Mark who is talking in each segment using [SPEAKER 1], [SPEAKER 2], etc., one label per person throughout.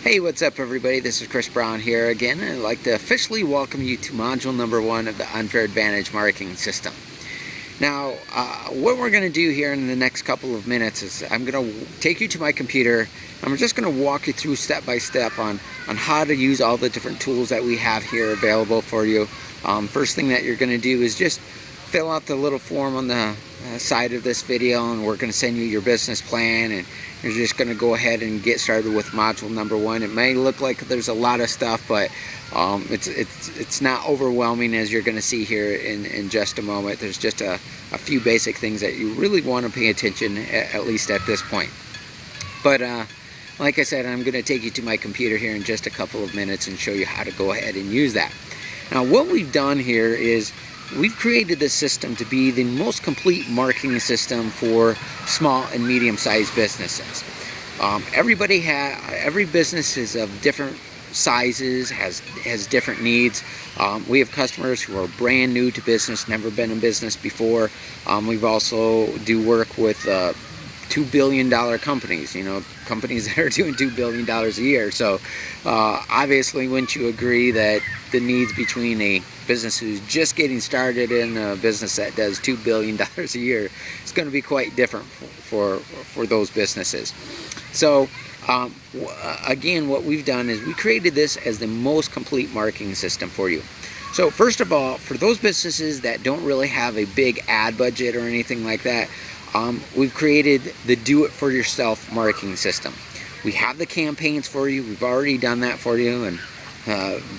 [SPEAKER 1] Hey, what's up everybody? This is Chris Brown here again, and I'd like to officially welcome you to module number 1 of the Unfair Advantage Marketing System. Now, what we're going to do here in the next couple of minutes is I'm going to take you to my computer. I'm just going to walk you through step by step on how to use all the different tools that we have here available for you. First thing that you're going to do is just fill out the little form on the side of this video, and we're going to send you your business plan, and you're just going to go ahead and get started with module number 1. It may look like there's a lot of stuff, but it's not overwhelming, as you're going to see here in just a moment. There's just a few basic things that you really want to pay attention, at least at this point. But like I said, I'm going to take you to my computer here in just a couple of minutes and show you how to go ahead and use that. Now, what we've done here is we've created this system to be the most complete marketing system for small and medium-sized businesses. Every business is of different sizes, has different needs. We have customers who are brand new to business, never been in business before. We've also do work with $2 billion companies, companies that are doing $2 billion a year. So obviously, wouldn't you agree that the needs between a business who's just getting started and a business that does $2 billion a year is going to be quite different for those businesses. So again, what we've done is we created this as the most complete marketing system for you. So first of all, for those businesses that don't really have a big ad budget or anything like that, we've created the do-it-for-yourself marketing system. We have the campaigns for you. We've already done that for you, and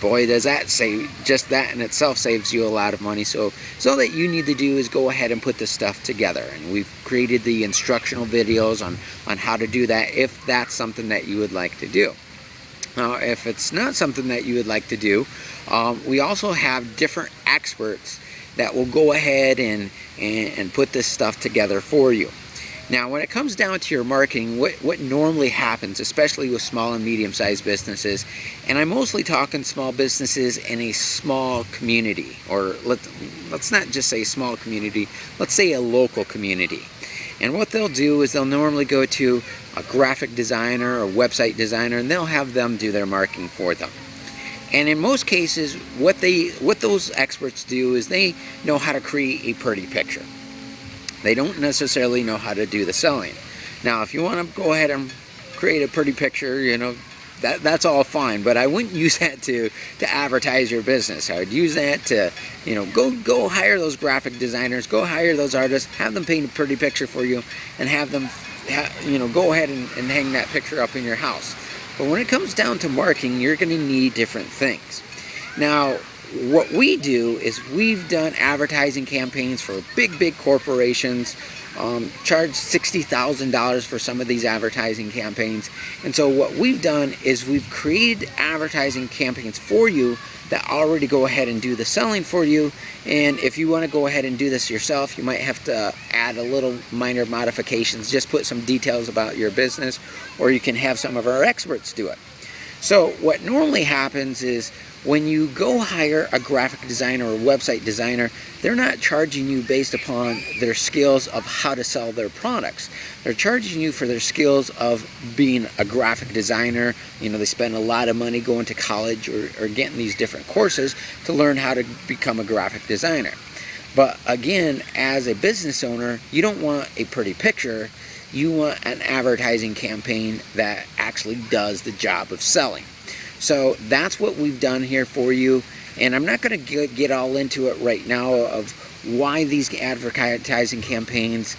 [SPEAKER 1] boy, does that save, just that in itself saves you a lot of money. So all that you need to do is go ahead and put this stuff together, and we've created the instructional videos on how to do that if that's something that you would like to do. Now, if it's not something that you would like to do, we also have different experts that will go ahead and put this stuff together for you. Now, when it comes down to your marketing, what normally happens, especially with small and medium-sized businesses, and I'm mostly talking small businesses in a small community, or let's not just say small community, let's say a local community. And what they'll do is they'll normally go to a graphic designer or website designer, and they'll have them do their marketing for them. And in most cases, what those experts do is they know how to create a pretty picture. They don't necessarily know how to do the selling. Now, if you want to go ahead and create a pretty picture, that's all fine. But I wouldn't use that to advertise your business. I would use that to, go hire those graphic designers, go hire those artists, have them paint a pretty picture for you, and have them, go ahead and hang that picture up in your house. But when it comes down to marketing, you're going to need different things. Now, what we do is we've done advertising campaigns for big corporations, charged $60,000 for some of these advertising campaigns. And so what we've done is we've created advertising campaigns for you that already go ahead and do the selling for you. And if you want to go ahead and do this yourself, you might have to add a little minor modifications, just put some details about your business, or you can have some of our experts do it. So what normally happens is when you go hire a graphic designer or website designer, they're not charging you based upon their skills of how to sell their products. They're charging you for their skills of being a graphic designer. They spend a lot of money going to college or getting these different courses to learn how to become a graphic designer. But again, as a business owner, you don't want a pretty picture. You want an advertising campaign that actually does the job of selling. So that's what we've done here for you, and I'm not going to get all into it right now of why these advertising campaigns,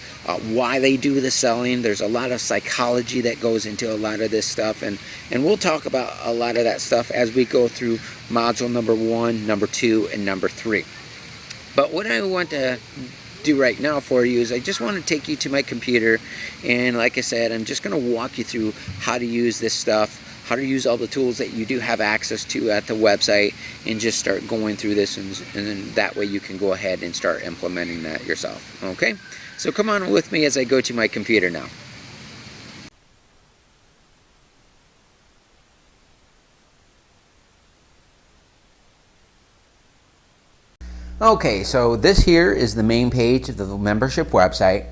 [SPEAKER 1] why they do the selling. There's a lot of psychology that goes into a lot of this stuff, and we'll talk about a lot of that stuff as we go through module number 1, number 2, and number 3. But what I want to do right now for you is I just want to take you to my computer, and like I said, I'm just going to walk you through how to use this stuff, how to use all the tools that you do have access to at the website, and just start going through this, and then that way you can go ahead and start implementing that yourself. Okay? So come on with me as I go to my computer now. Okay, so this here is the main page of the membership website,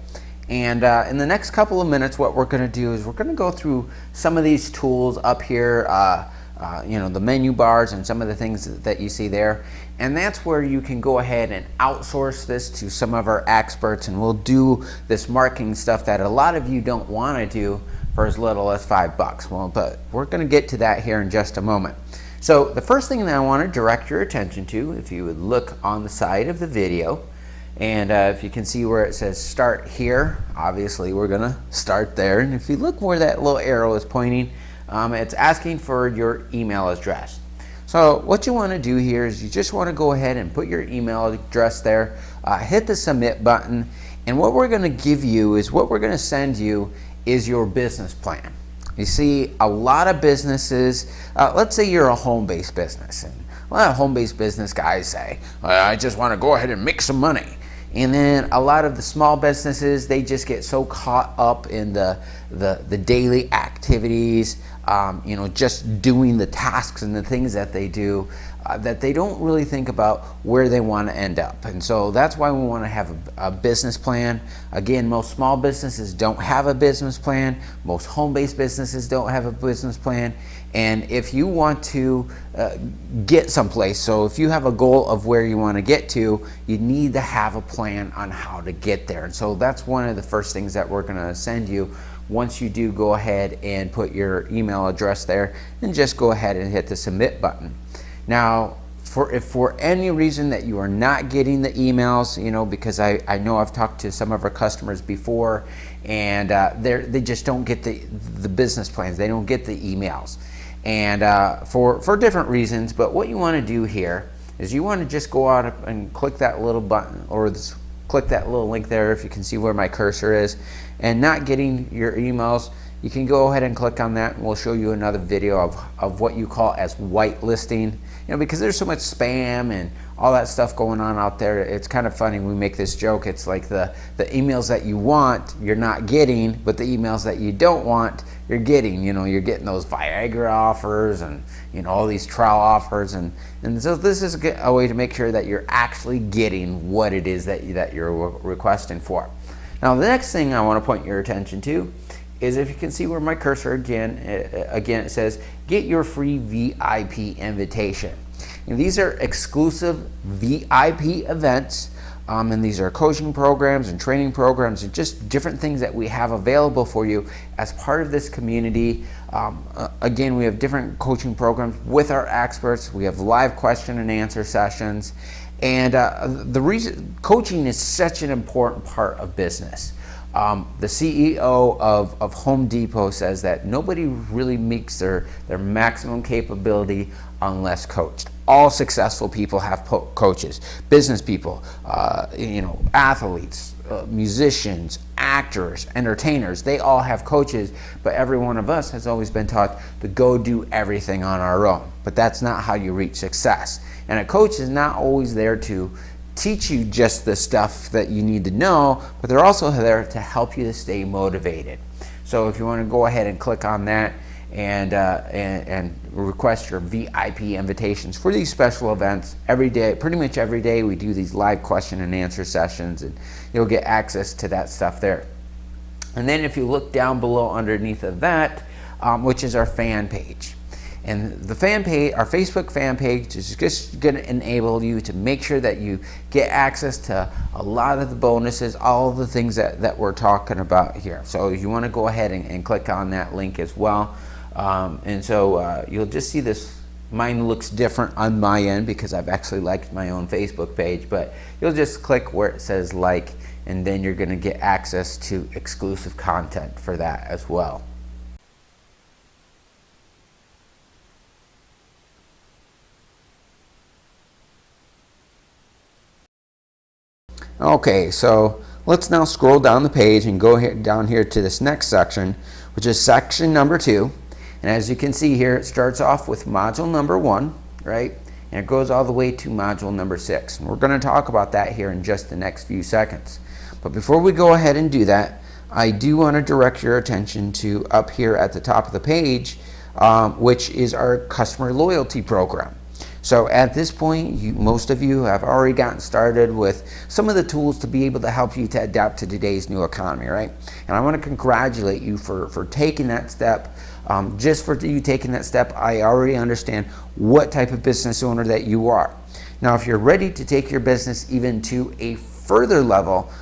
[SPEAKER 1] And in the next couple of minutes, what we're going to do is we're going to go through some of these tools up here, the menu bars and some of the things that you see there. And that's where you can go ahead and outsource this to some of our experts, and we'll do this marketing stuff that a lot of you don't want to do for as little as $5. Well, but we're going to get to that here in just a moment. So the first thing that I want to direct your attention to, if you would look on the side of the video, and if you can see where it says start here, obviously we're going to start there. And if you look where that little arrow is pointing, it's asking for your email address. So what you want to do here is you just want to go ahead and put your email address there, hit the submit button, and what we're going to give you is what we're going to send you is your business plan. You see, a lot of businesses, let's say you're a home-based business, and a lot of home-based business guys say, I just want to go ahead and make some money. And then a lot of the small businesses, they just get so caught up in the daily activities, just doing the tasks and the things that they do, that they don't really think about where they want to end up. And so that's why we want to have a business plan. Again, most small businesses don't have a business plan. Most home-based businesses don't have a business plan. And if you want to get someplace, so if you have a goal of where you want to get to, you need to have a plan on how to get there. And so that's one of the first things that we're going to send you once you do go ahead and put your email address there, and just go ahead and hit the submit button. Now, if for any reason that you are not getting the emails, because I know I've talked to some of our customers before, and they just don't get the business plans. They don't get the emails, and for different reasons. But what you want to do here is you want to just go out and click that little button, or click that little link there, if you can see where my cursor is, and not getting your emails, you can go ahead and click on that, and we'll show you another video of what you call as whitelisting. Because there's so much spam and all that stuff going on out there. It's kind of funny. We make this joke. It's like the emails that you want, you're not getting, but the emails that you don't want, you're getting. You're getting those Viagra offers and all these trial offers, and so this is a way to make sure that you're actually getting what it is that you're requesting for. Now, the next thing I want to point your attention to is, if you can see where my cursor again it says get your free VIP invitation. And these are exclusive VIP events, and these are coaching programs and training programs and just different things that we have available for you as part of this community. Again, we have different coaching programs with our experts. We have live question and answer sessions, and the reason coaching is such an important part of business. The CEO of Home Depot says that nobody really meets their maximum capability unless coached. All successful people have coaches. Business people, athletes, musicians, actors, entertainers, they all have coaches, but every one of us has always been taught to go do everything on our own. But that's not how you reach success. And a coach is not always there to teach you just the stuff that you need to know, but they're also there to help you to stay motivated. So if you want to go ahead and click on that and request your VIP invitations for these special events every day, pretty much every day we do these live question and answer sessions, and you'll get access to that stuff there. And then if you look down below underneath of that, which is our fan page. And the fan page, our Facebook fan page, is just going to enable you to make sure that you get access to a lot of the bonuses, all of the things that we're talking about here. So you want to go ahead and click on that link as well. And so you'll just see this. Mine looks different on my end because I've actually liked my own Facebook page, but you'll just click where it says like, and then you're going to get access to exclusive content for that as well. Okay, so let's now scroll down the page and go down here to this next section, which is section number 2. And as you can see here, it starts off with module number 1, right? And it goes all the way to module number 6. And we're going to talk about that here in just the next few seconds. But before we go ahead and do that, I do want to direct your attention to up here at the top of the page, which is our customer loyalty program. So at this point, most of you have already gotten started with some of the tools to be able to help you to adapt to today's new economy, right? And I want to congratulate you for taking that step. Just for you taking that step, I already understand what type of business owner that you are. Now, if you're ready to take your business even to a further level,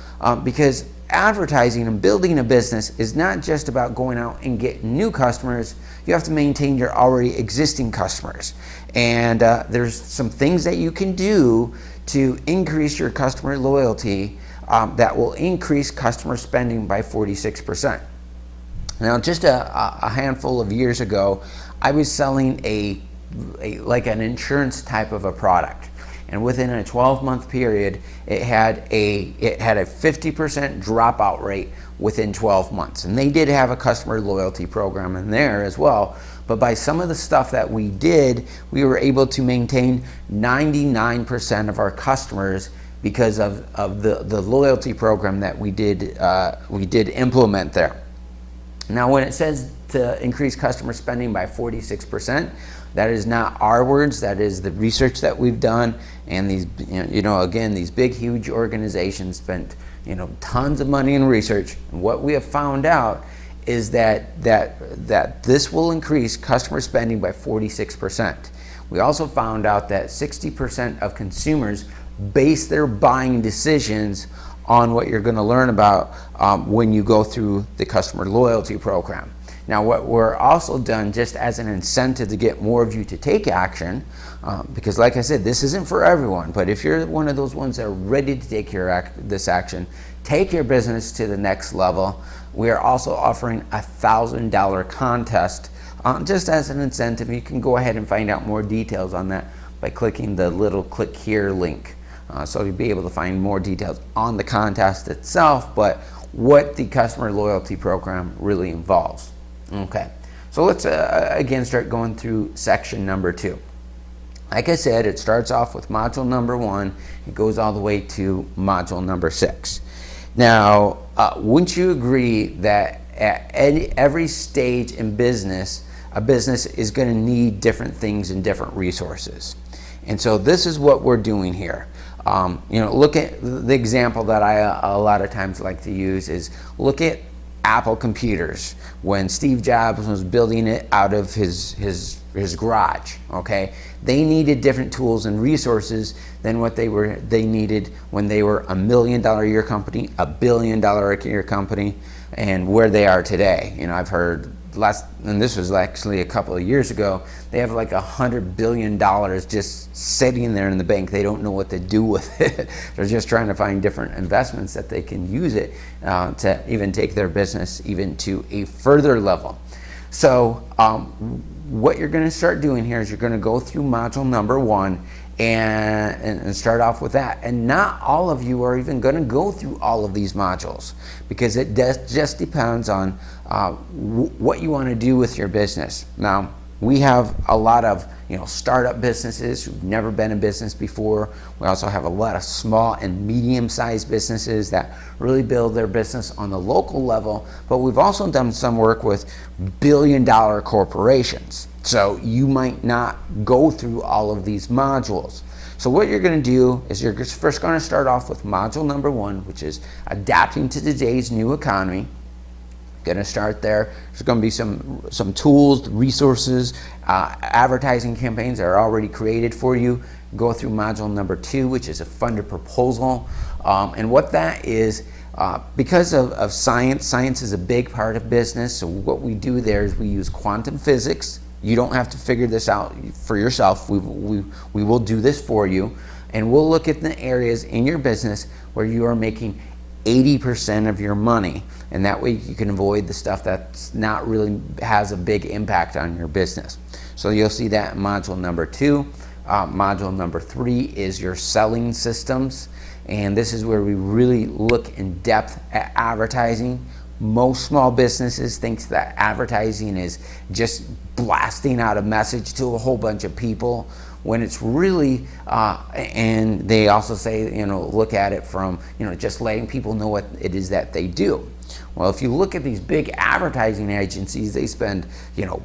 [SPEAKER 1] because advertising and building a business is not just about going out and getting new customers. You have to maintain your already existing customers. And there's some things that you can do to increase your customer loyalty that will increase customer spending by 46%. Now, just a handful of years ago, I was selling like an insurance type of a product. And within a 12-month period, it had a 50% dropout rate within 12 months. And they did have a customer loyalty program in there as well. But by some of the stuff that we did, we were able to maintain 99% of our customers because of the loyalty program that we did implement there. Now, when it says to increase customer spending by 46%, that is not our words. That is the research that we've done. And these, again, these big, huge organizations spent, tons of money in research. And what we have found out is that this will increase customer spending by 46%. We also found out that 60% of consumers base their buying decisions on what you're going to learn about when you go through the customer loyalty program. Now, what we're also done just as an incentive to get more of you to take action, because like I said, this isn't for everyone, but if you're one of those ones that are ready to take this action, take your business to the next level, we are also offering a $1,000 contest just as an incentive. You can go ahead and find out more details on that by clicking the little click here link. So you'll be able to find more details on the contest itself, but what the customer loyalty program really involves. Okay, so let's again start going through section number 2. Like I said, it starts off with module number 1. It goes all the way to module number 6. Now, wouldn't you agree that at every stage in business, a business is going to need different things and different resources? And so this is what we're doing here. Look at the example that I a lot of times like to use is look at Apple computers when Steve Jobs was building it out of his garage. Okay, they needed different tools and resources than what they needed when they were $1 million a year company, $1 billion a year company, and where they are today. I've heard and this was actually a couple of years ago, they have like $100 billion just sitting there in the bank. They don't know what to do with it. They're just trying to find different investments that they can use it to even take their business even to a further level. So what you're going to start doing here is you're going to go through module number 1 and start off with that. And not all of you are even going to go through all of these modules, because it just depends on what you want to do with your business. Now, we have a lot of startup businesses who've never been in business before. We also have a lot of small and medium-sized businesses that really build their business on the local level, but we've also done some work with billion-dollar corporations. So you might not go through all of these modules. So what you're going to do is you're first going to start off with module number 1, which is adapting to today's new economy. Going to start there. There's going to be some tools, resources, advertising campaigns that are already created for you. Go through module number 2, which is a funded proposal. And what that is, because of science is a big part of business. So what we do there is we use quantum physics. You don't have to figure this out for yourself. We will do this for you. And we'll look at the areas in your business where you are making 80% of your money, and that way you can avoid the stuff that's not really has a big impact on your business. So you'll see that in module number 2. Module number 3 is your selling systems, and this is where we really look in depth at advertising. Most small businesses think that advertising is just blasting out a message to a whole bunch of people, when it's really, and they also say, look at it from, just letting people know what it is that they do. Well, if you look at these big advertising agencies, they spend,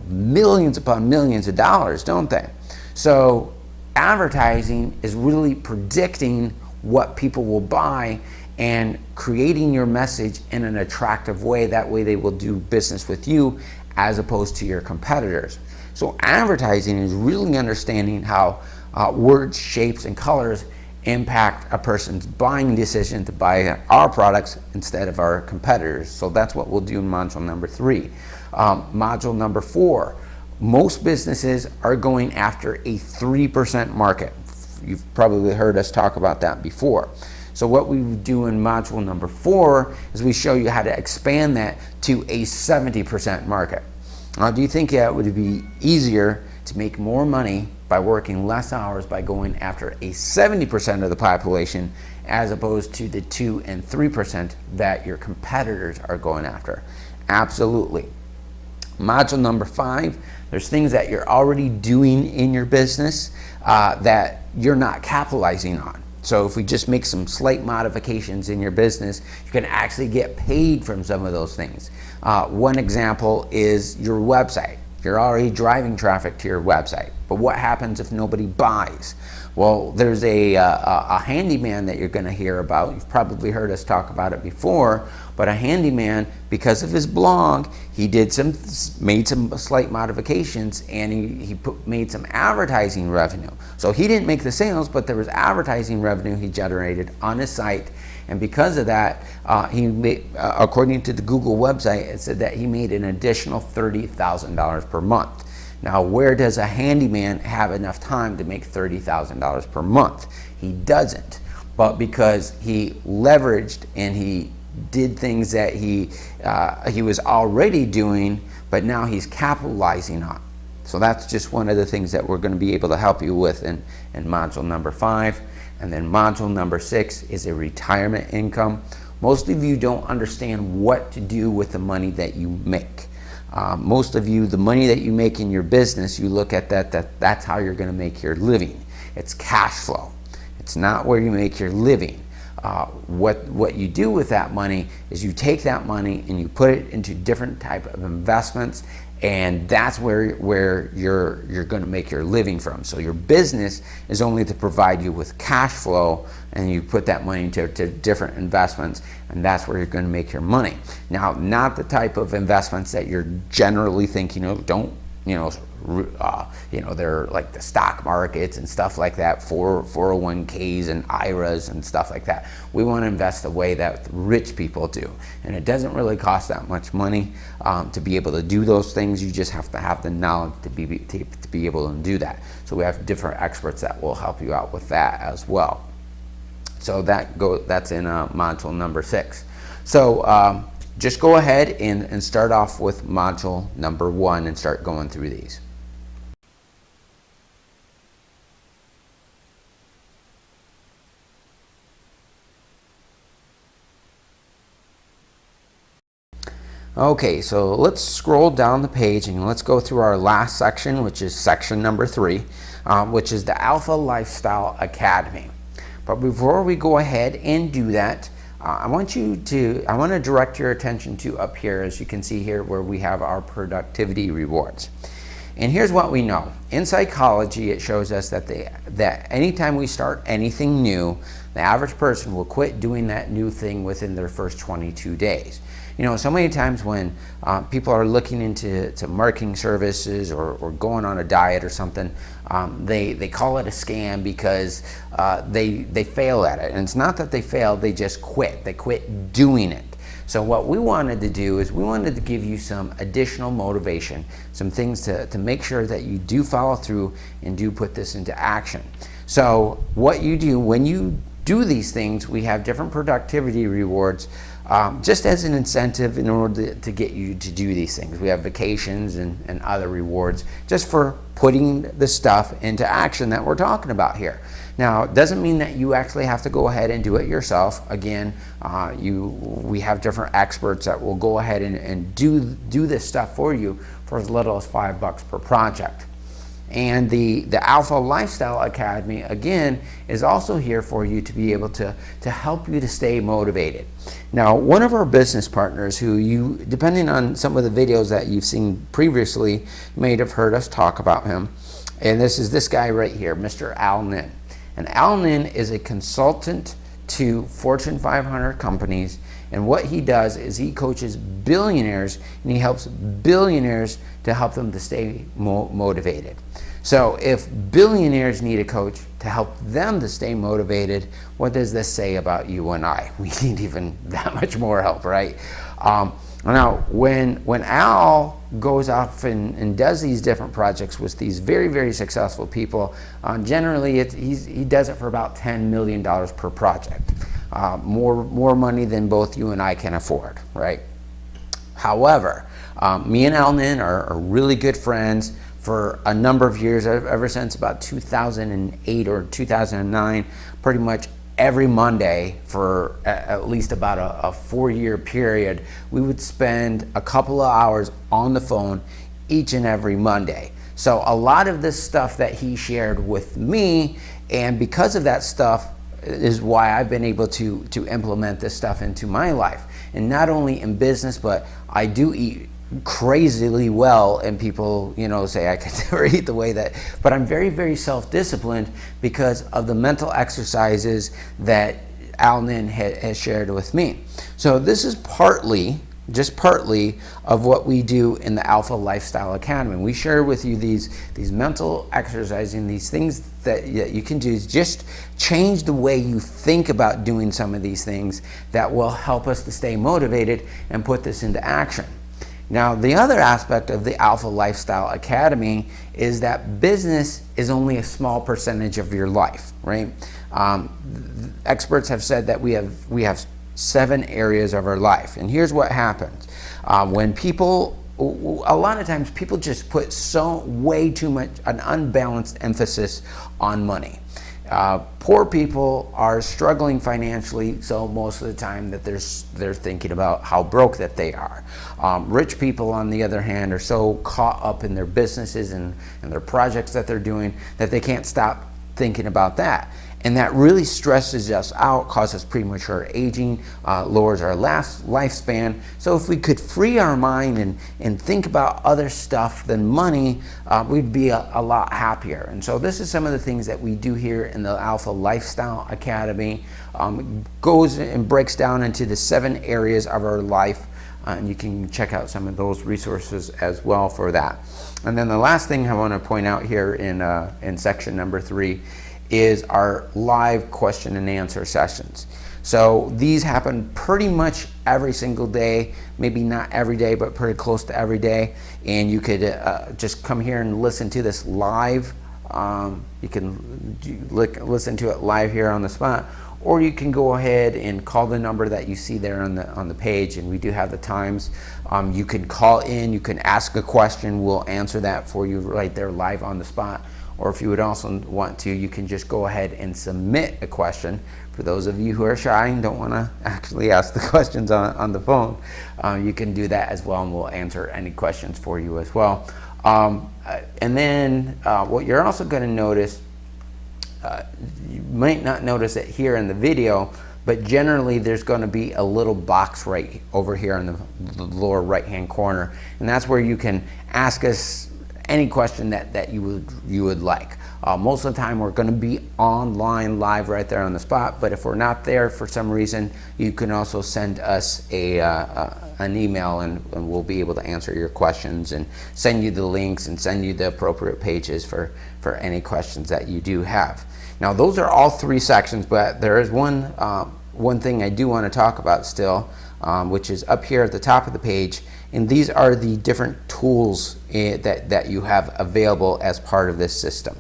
[SPEAKER 1] millions upon millions of dollars, don't they? So advertising is really predicting what people will buy and creating your message in an attractive way. That way they will do business with you as opposed to your competitors. So advertising is really understanding how words, shapes, and colors impact a person's buying decision to buy our products instead of our competitors. So that's what we'll do in module number 3. Module number 4, most businesses are going after a 3% market. You've probably heard us talk about that before. So what we do in module number 4 is we show you how to expand that to a 70% market. Now, do you think it would be easier to make more money by working less hours by going after a 70% of the population as opposed to the 2 and 3% that your competitors are going after? Absolutely. Module number 5, there's things that you're already doing in your business that you're not capitalizing on. So if we just make some slight modifications in your business, you can actually get paid from some of those things. One example is your website. You're already driving traffic to your website, but what happens if nobody buys? Well, there's a handyman that you're going to hear about. You've probably heard us talk about it before, but a handyman, because of his blog, he made some slight modifications, and he made some advertising revenue. So he didn't make the sales, but there was advertising revenue he generated on his site. And because of that, according to the Google website, it said that he made an additional $30,000 per month. Now, where does a handyman have enough time to make $30,000 per month? He doesn't. But because he leveraged and he did things that he was already doing, but now he's capitalizing on. So that's just one of the things that we're going to be able to help you with in module number 5. And then module number 6 is a retirement income. Most of you don't understand what to do with the money that you make. Most of you, the money that you make in your business, you look at that's how you're going to make your living. It's cash flow. It's not where you make your living. What you do with that money is you take that money and you put it into different type of investments, and that's where you're going to make your living from. So your business is only to provide you with cash flow, and you put that money into different investments, and that's where you're going to make your money. Now, not the type of investments that you're generally thinking of. Don't they're like the stock markets and stuff like that, 401ks and IRAs and stuff like that. We want to invest the way that rich people do, and it doesn't really cost that much money to be able to do those things. You just have to have the knowledge to be able to do that. So we have different experts that will help you out with that as well. So that's in module number 6. So just go ahead and start off with module number 1 and start going through these. Okay, so let's scroll down the page and let's go through our last section, which is section number 3, which is the Alpha Lifestyle Academy. But before we go ahead and do that, I want to direct your attention to up here, as you can see here, where we have our productivity rewards. And here's what we know. In psychology, it shows us that anytime we start anything new, the average person will quit doing that new thing within their first 22 days. So many times when people are looking into marketing services or going on a diet or something, they call it a scam because they fail at it. And it's not that they fail, they just quit. They quit doing it. So what we wanted to do is we wanted to give you some additional motivation, some things to make sure that you do follow through and do put this into action. So what you do when you do these things, we have different productivity rewards just as an incentive in order to get you to do these things. We have vacations and other rewards just for putting the stuff into action that we're talking about here. Now, it doesn't mean that you actually have to go ahead and do it yourself. Again, we have different experts that will go ahead and do this stuff for you for as little as $5 per project. And the Alpha Lifestyle Academy, again, is also here for you to be able to help you to stay motivated. Now, one of our business partners who you, depending on some of the videos that you've seen previously, you may have heard us talk about him. And this is this guy right here, Mr. Al Nin. And Al Nin is a consultant to Fortune 500 companies. And what he does is he coaches billionaires, and he helps billionaires to help them to stay motivated. So if billionaires need a coach to help them to stay motivated, what does this say about you and I? We need even that much more help, right? Now, when Al goes off and does these different projects with these very, very successful people, generally he does it for about $10 million per project. More money than both you and I can afford, right? However, me and Al Nin are really good friends for a number of years, ever since about 2008 or 2009, pretty much every Monday for at least about a 4-year period, we would spend a couple of hours on the phone each and every Monday. So a lot of this stuff that he shared with me, and because of that stuff, is why I've been able to implement this stuff into my life. And not only in business, but I do eat crazily well, and people, you know, say I can never eat the way that, but I'm very, very self-disciplined because of the mental exercises that Al Nin has shared with me. So this is just partly of what we do in the Alpha Lifestyle Academy. We share with you these mental exercises and these things that you can do. Just change the way you think about doing some of these things that will help us to stay motivated and put this into action. Now, the other aspect of the Alpha Lifestyle Academy is that business is only a small percentage of your life, right? Experts have said that we have 7 areas of our life, and here's what happens. When people, a lot of times people just put way too much, an unbalanced emphasis on money. Poor people are struggling financially, so most of the time that they're thinking about how broke that they are. Rich people, on the other hand, are so caught up in their businesses and their projects that they're doing that they can't stop thinking about that. And that really stresses us out, causes premature aging, lowers our lifespan. So if we could free our mind and think about other stuff than money, we'd be a lot happier. And so this is some of the things that we do here in the Alpha Lifestyle Academy. Goes and breaks down into the 7 areas of our life. And you can check out some of those resources as well for that. And then the last thing I want to point out here in section number 3 is our live question and answer sessions. So these happen pretty much every single day, maybe not every day, but pretty close to every day. And you could just come here and listen to this live. You can listen to it live here on the spot, or you can go ahead and call the number that you see there on the page, and we do have the times. You can call in, you can ask a question, we'll answer that for you right there live on the spot. Or if you would also want to, you can just go ahead and submit a question. For those of you who are shy and don't want to actually ask the questions on the phone, you can do that as well, and we'll answer any questions for you as well. And then what you're also going to notice, you might not notice it here in the video, but generally there's going to be a little box right over here in the lower right hand corner, and that's where you can ask us any question that you would like. Most of the time we're going to be online live right there on the spot, but if we're not there for some reason, you can also send us an email, and we'll be able to answer your questions and send you the links and send you the appropriate pages for any questions that you do have. Now, those are all 3 sections, but there is one thing I do want to talk about still, which is up here at the top of the page. And these are the different tools that you have available as part of this system.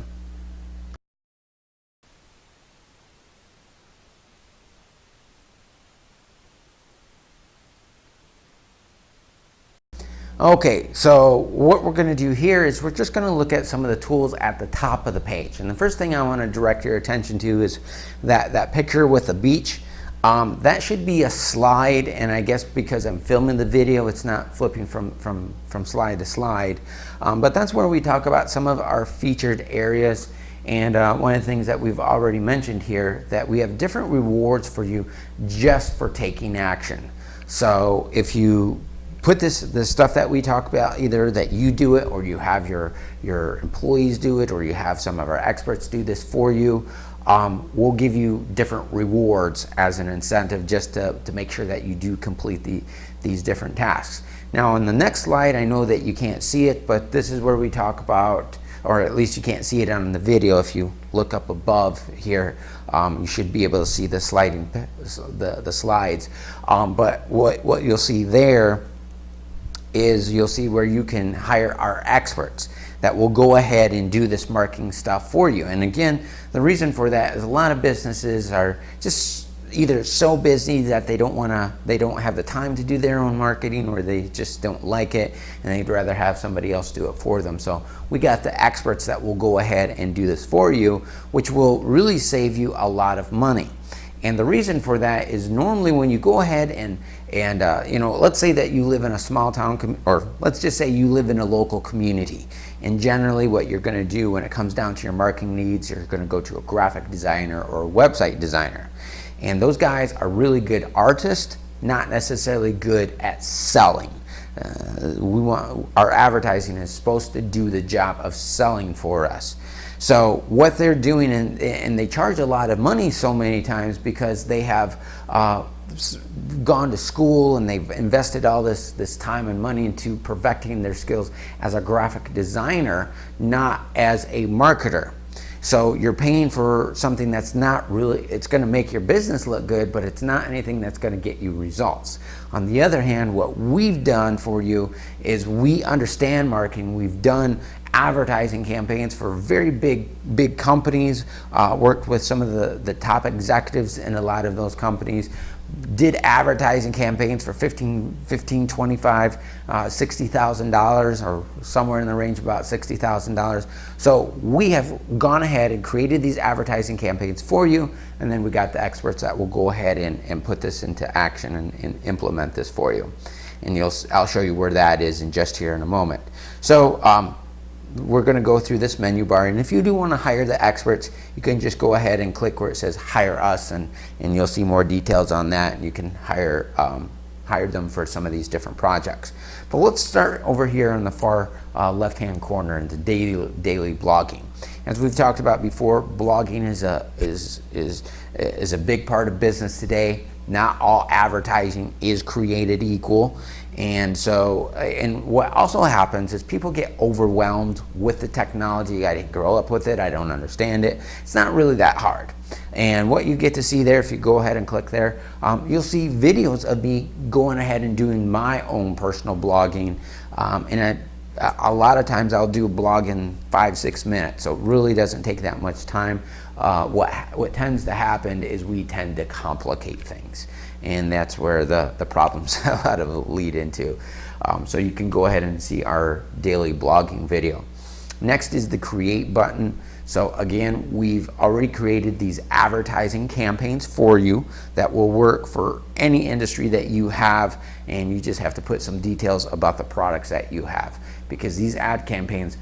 [SPEAKER 1] Okay, so what we're going to do here is we're just going to look at some of the tools at the top of the page. And the first thing I want to direct your attention to is that picture with the beach. That should be a slide, and I guess because I'm filming the video, it's not flipping from slide to slide. But that's where we talk about some of our featured areas. And one of the things that we've already mentioned here, that we have different rewards for you just for taking action. So if you put the stuff that we talk about, either that you do it or you have your employees do it or you have some of our experts do this for you, we'll give you different rewards as an incentive just to make sure that you do complete these different tasks. Now on the next slide, I know that you can't see it, but this is where we talk about, or at least you can't see it on the video. If you look up above here, you should be able to see the sliding, the slides. But what you'll see there is you'll see where you can hire our experts that will go ahead and do this marketing stuff for you. And again, the reason for that is a lot of businesses are just either so busy that they don't have the time to do their own marketing, or they just don't like it and they'd rather have somebody else do it for them. So we got the experts that will go ahead and do this for you, which will really save you a lot of money. And the reason for that is normally when you go ahead and you know, let's say that you live in a small town, or let's just say you live in a local community. And generally what you're going to do when it comes down to your marketing needs, you're going to go to a graphic designer or a website designer. And those guys are really good artists, not necessarily good at selling. Our advertising is supposed to do the job of selling for us. So what they're doing, and they charge a lot of money so many times because they have gone to school and they've invested all this time and money into perfecting their skills as a graphic designer, not as a marketer. So you're paying for something that's not really, it's going to make your business look good, but it's not anything that's going to get you results. On the other hand, what we've done for you is we understand marketing. We've done advertising campaigns for very big companies, worked with some of the top executives in a lot of those companies, did advertising campaigns for $15, $25, $60,000, or somewhere in the range of about $60,000. So we have gone ahead and created these advertising campaigns for you, and then we got the experts that will go ahead and put this into action and implement this for you. And I'll show you where that is in just here in a moment. So we're going to go through this menu bar, and if you do want to hire the experts, you can just go ahead and click where it says hire us, and you'll see more details on that, and you can hire them for some of these different projects. But let's start over here in the far left hand corner in the daily blogging. As we've talked about before, blogging is a big part of business today. Not all advertising is created equal. And so, and what also happens is people get overwhelmed with the technology. I didn't grow up with it, I don't understand it. It's not really that hard. And what you get to see there, if you go ahead and click there, you'll see videos of me going ahead and doing my own personal blogging. And a lot of times I'll do a blog in 5-6 minutes, so it really doesn't take that much time. What tends to happen is we tend to complicate things, and that's where the problems a lot of it lead into. So you can go ahead and see our daily blogging video. Next is the create button. So again, we've already created these advertising campaigns for you that will work for any industry that you have, and you just have to put some details about the products that you have, because these ad campaigns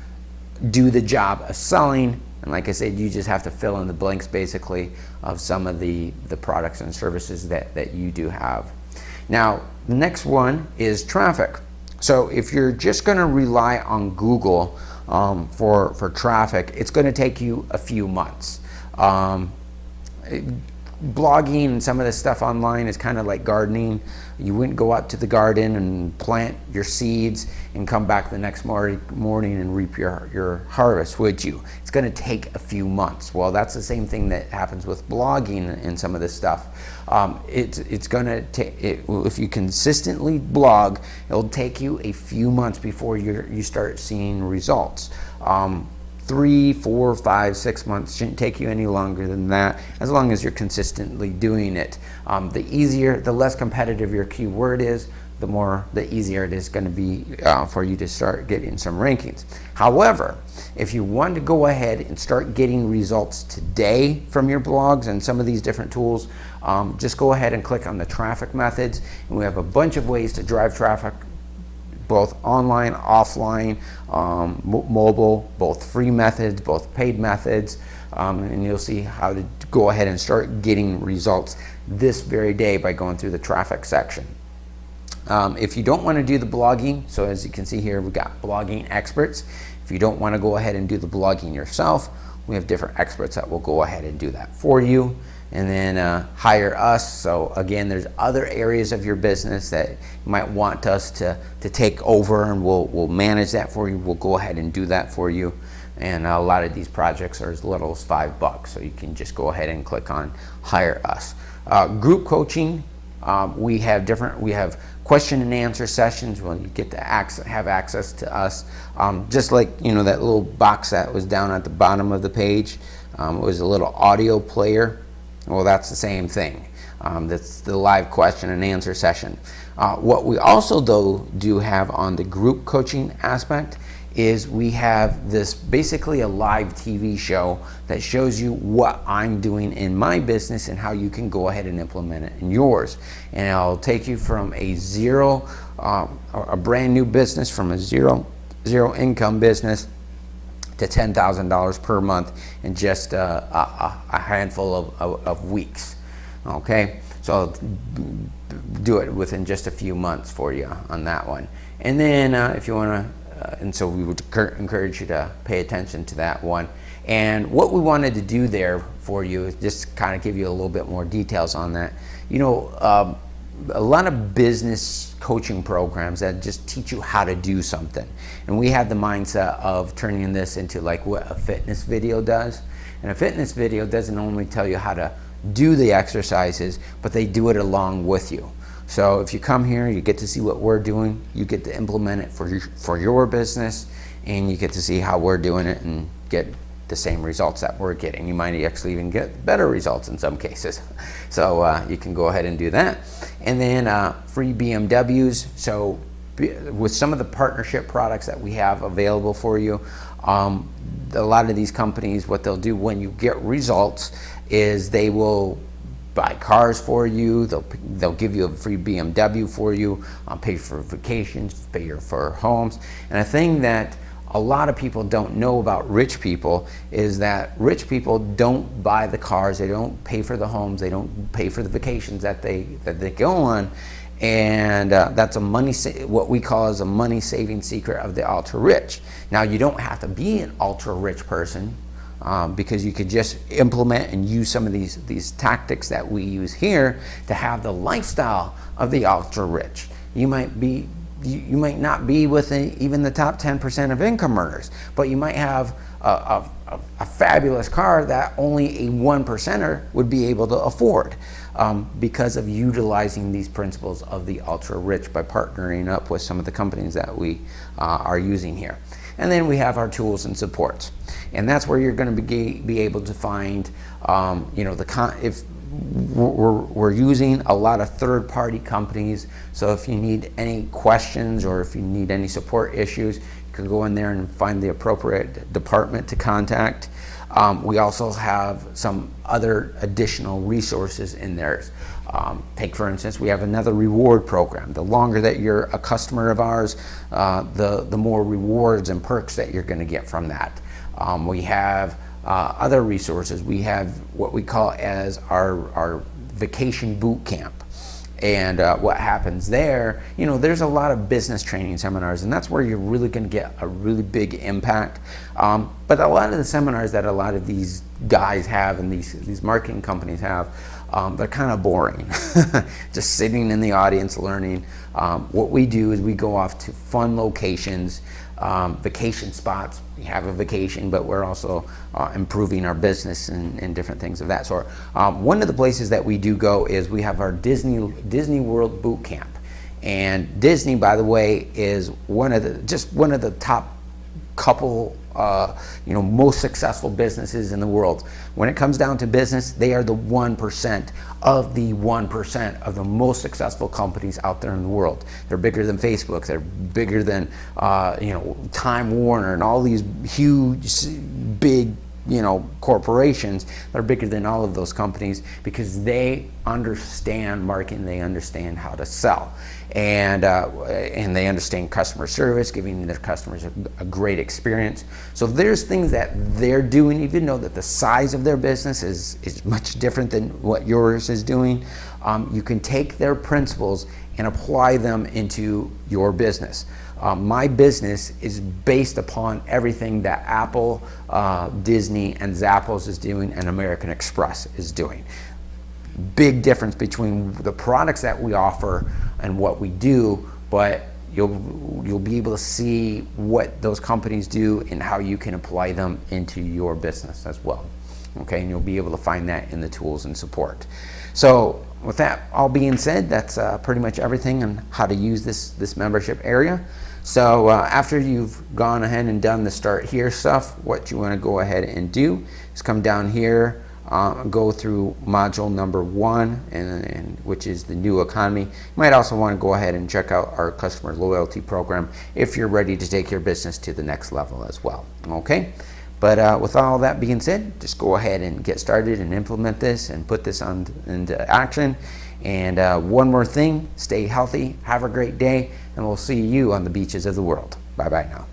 [SPEAKER 1] do the job of selling. And like I said, you just have to fill in the blanks basically of some of the products and services that you do have. Now, the next one is traffic. So if you're just going to rely on Google for traffic, it's going to take you a few months. Blogging and some of this stuff online is kind of like gardening. You wouldn't go out to the garden and plant your seeds and come back the next morning and reap your harvest, would you? It's going to take a few months. Well, that's the same thing that happens with blogging and some of this stuff. It's going to take, if you consistently blog, it'll take you a few months before you start seeing results. 3, 4, 5, 6 months shouldn't take you any longer than that, as long as you're consistently doing it. The less competitive your keyword is, the easier it is going to be for you to start getting some rankings. However, If you want to go ahead and start getting results today from your blogs and some of these different tools, just go ahead and click on the traffic methods, and we have a bunch of ways to drive traffic, both online, offline, mobile, both free methods, both paid methods, and you'll see how to go ahead and start getting results this very day by going through the traffic section. If you don't want to do the blogging, so as you can see here, we've got blogging experts. If you don't want to go ahead and do the blogging yourself, we have different experts that will go ahead and do that for you. And then hire us. So again, there's other areas of your business that you might want us to take over, and we'll manage that for you. We'll go ahead and do that for you. And a lot of these projects are as little as $5, so you can just go ahead and click on hire us. Group coaching, we have question and answer sessions when you get to have access to us. Just like, that little box that was down at the bottom of the page, it was a little audio player. Well, that's the same thing. That's the live question and answer session. What we also do have on the group coaching aspect is we have this basically a live TV show that shows you what I'm doing in my business and how you can go ahead and implement it in yours. And I'll take you from a brand new business, from a zero income business, to $10,000 per month in just a handful of weeks. Okay, so I'll do it within just a few months for you on that one. And then if you want to, and so we would encourage you to pay attention to that one. And what we wanted to do there for you is just kind of give you a little bit more details on that. A lot of business coaching programs that just teach you how to do something. And we had the mindset of turning this into like what a fitness video does. And a fitness video doesn't only tell you how to do the exercises, but they do it along with you. So if you come here, you get to see what we're doing, you get to implement it for your business, and you get to see how we're doing it and get the same results that we're getting. You might actually even get better results in some cases. So you can go ahead and do that. And then free BMWs. So with some of the partnership products that we have available for you, a lot of these companies, what they'll do when you get results is they will buy cars for you. They'll give you a free BMW for you, pay for vacations, pay for homes. And a thing that a lot of people don't know about rich people is that rich people don't buy the cars, they don't pay for the homes, they don't pay for the vacations that they go on, and that's what we call as a money saving secret of the ultra rich. Now, you don't have to be an ultra rich person, because you could just implement and use some of these tactics that we use here to have the lifestyle of the ultra rich. You might not be within even the top 10% of income earners, but you might have a fabulous car that only a 1%er would be able to afford, because of utilizing these principles of the ultra rich by partnering up with some of the companies that we are using here. And then we have our tools and supports, and that's where you're going to be able to find, if we're using a lot of third-party companies. So if you need any questions or if you need any support issues, you can go in there and find the appropriate department to contact. We also have some other additional resources in there. Take, for instance, we have another reward program. The longer that you're a customer of ours, the more rewards and perks that you're going to get from that. We have other resources. We have what we call as our vacation boot camp. And what happens there, there's a lot of business training seminars, and that's where you're really going to get a really big impact. But a lot of the seminars that a lot of these guys have and these marketing companies have, they're kind of boring. Just sitting in the audience learning. What we do is we go off to fun locations, vacation spots. We have a vacation, but we're also improving our business and different things of that sort. One of the places that we do go is we have our Disney World Boot Camp. And Disney, by the way, is one of the top couple most successful businesses in the world. When it comes down to business, they are the 1% of the 1% of the most successful companies out there in the world. They're bigger than Facebook. They're bigger than Time Warner and all these huge, big corporations. They're bigger than all of those companies because they understand marketing, they understand how to sell, and they understand customer service, giving their customers a great experience. So there's things that they're doing, even though that the size of their business is much different than what yours is doing. You can take their principles and apply them into your business. My business is based upon everything that Apple, Disney, and Zappos is doing and American Express is doing. Big difference between the products that we offer and what we do, but you'll be able to see what those companies do and how you can apply them into your business as well. Okay, and you'll be able to find that in the tools and support. So with that all being said, that's pretty much everything on how to use this membership area. So after you've gone ahead and done the Start Here stuff, what you want to go ahead and do is come down here, go through module number 1, and which is the new economy. You might also want to go ahead and check out our customer loyalty program if you're ready to take your business to the next level as well. Okay, but with all that being said, just go ahead and get started and implement this and put this into action. And one more thing, stay healthy, have a great day, and we'll see you on the beaches of the world. Bye-bye now.